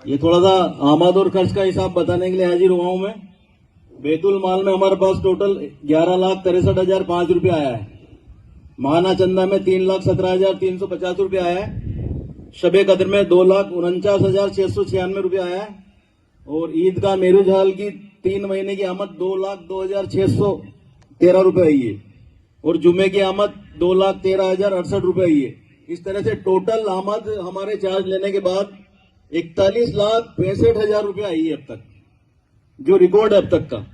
ये थोड़ा सा आमद और खर्च का हिसाब बताने के लिए हाजिर हुआ हूं मैं। बैतुल माल में हमारे पास टोटल 11,63,005 रुपये आया है। माना चंदा में 3,17,350 रुपये आया है। शबे कदर में 2,49,696 रुपये आया है। और ईद का मेरुज हाल की 3 महीने की आमद 2,02,613 रुपये आई है। और जुमे की आमद 2,13,068 रुपये आई है। इस तरह से टोटल आमद हमारे चार्ज लेने के बाद 41,65,000 रुपये आई है अब तक, जो रिकॉर्ड है अब तक का।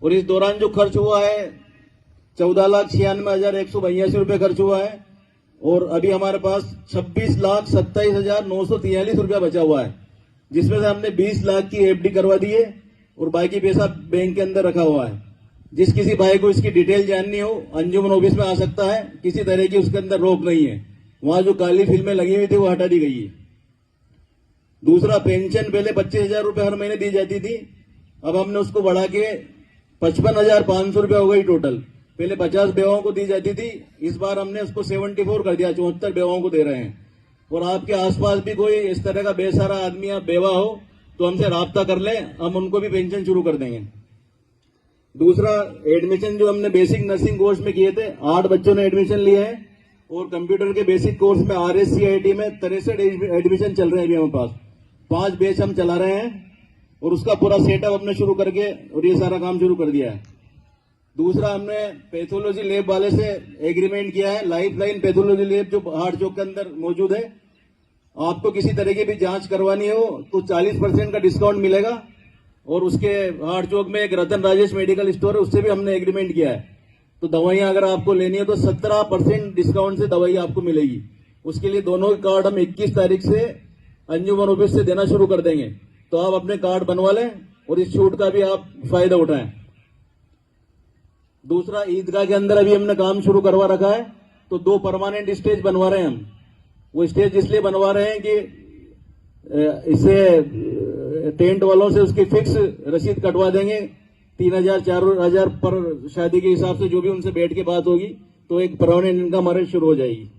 और इस दौरान जो खर्च हुआ है 14,96,182 रुपये खर्च हुआ है। और अभी हमारे पास 26,27,943 रुपया बचा हुआ है, जिसमें से हमने 20 लाख की एफडी करवा दी है और बाकी पैसा बैंक के अंदर रखा हुआ है। जिस किसी भाई को इसकी डिटेल जाननी हो अंजुमन ऑफिस में आ सकता है, किसी तरह की उसके अंदर रोक नहीं है। वहां जो काली फिल्में लगी हुई थी वो हटा दी गई है। दूसरा, पेंशन पहले 25,000 रुपये हर महीने दी जाती थी, अब हमने उसको बढ़ा के 55,500 रुपये हो गई टोटल। पहले 50 बेवाओं को दी जाती थी, इस बार हमने उसको 74 कर दिया, 74 बेवाओं को दे रहे हैं। और आपके आसपास भी कोई इस तरह का बेसहारा आदमी या बेवा हो तो हमसे राब्ता कर ले, हम उनको भी पेंशन शुरू कर देंगे। दूसरा, एडमिशन जो हमने बेसिक नर्सिंग कोर्स में किए थे, 8 बच्चों ने एडमिशन लिए है। और कंप्यूटर के बेसिक कोर्स में RSCIT में 63 एडमिशन चल रहे हैं अभी हमारे पास। 5 बैच हम चला रहे हैं और उसका पूरा सेटअप हमने शुरू करके और ये सारा काम शुरू कर दिया है। दूसरा, हमने पैथोलॉजी लैब वाले से एग्रीमेंट किया है। लाइफलाइन पैथोलॉजी लैब जो हार्ट चौक के अंदर मौजूद है, आपको किसी तरह की भी जांच करवानी हो तो 40% का डिस्काउंट मिलेगा। और उसके हार्ट चौक में एक रतन राजेश मेडिकल स्टोर है, उससे भी हमने एग्रीमेंट किया है। तो दवाइयां अगर आपको लेनी है तो 17% डिस्काउंट से दवाई आपको मिलेगी। उसके लिए दोनों कार्ड हम 21 तारीख से अंजुमन ऑफिस से देना शुरू कर देंगे, तो आप अपने कार्ड बनवा लें और इस छूट का भी आप फायदा उठाएं। दूसरा, ईदगाह के अंदर अभी हमने काम शुरू करवा रखा है, तो 2 परमानेंट स्टेज बनवा रहे हैं हम। वो स्टेज इसलिए बनवा रहे हैं कि इसे टेंट वालों से उसकी फिक्स रसीद कटवा देंगे, 3,000 4,000 पर शादी के हिसाब से जो भी उनसे बैठ के बात होगी, तो एक परमानेंट इनकम हमारे शुरू हो जाएगी।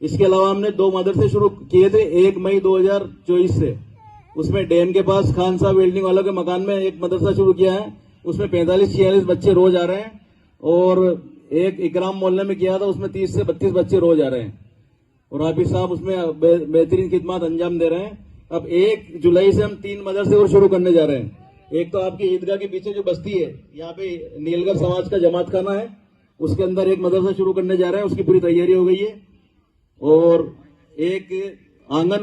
इसके अलावा हमने 2 मदरसे शुरू किए थे 1 मई 2024 से। उसमें डैम के पास खान साहब वेल्डिंग वालों के मकान में एक मदरसा शुरू किया है, उसमें 45-46 बच्चे रोज आ रहे हैं। और एक इकराम मोहल्ले में किया था, उसमें 30 से 32 बच्चे रोज आ रहे हैं और हाफिज साहब उसमें बेहतरीन खिदमत अंजाम दे रहे हैं। अब 1 जुलाई से हम 3 मदरसे और शुरू करने जा रहे हैं। एक तो आपकी ईदगाह के पीछे जो बस्ती है, यहाँ पे नीलगर समाज का जमात खाना है, उसके अंदर एक मदरसा शुरू करने जा रहे हैं, उसकी पूरी तैयारी हो गई है। और एक आंगन